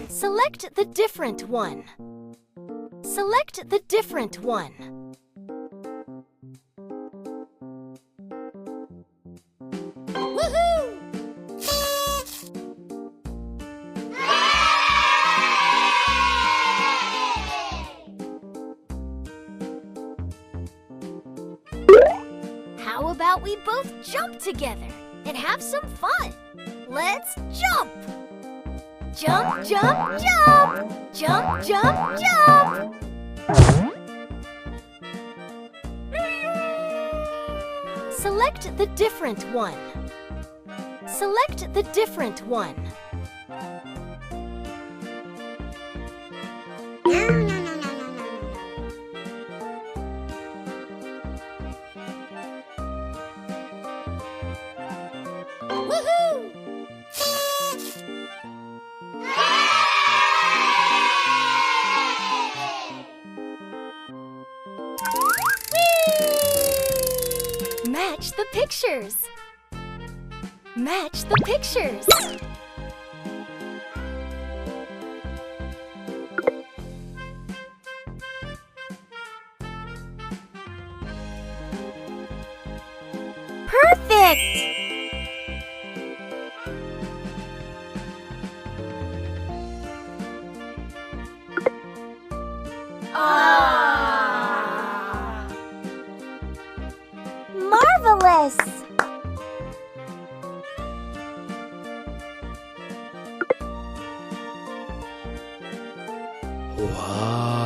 Select the different one. Select the different one. Woohoo! How about we both jump together and have some fun? Let's jump! Jump, jump, jump! Jump, jump, jump! Select the different one. Select the different one. Woohoo! Match the pictures. Match the pictures. Perfect! Marvelous! Wow!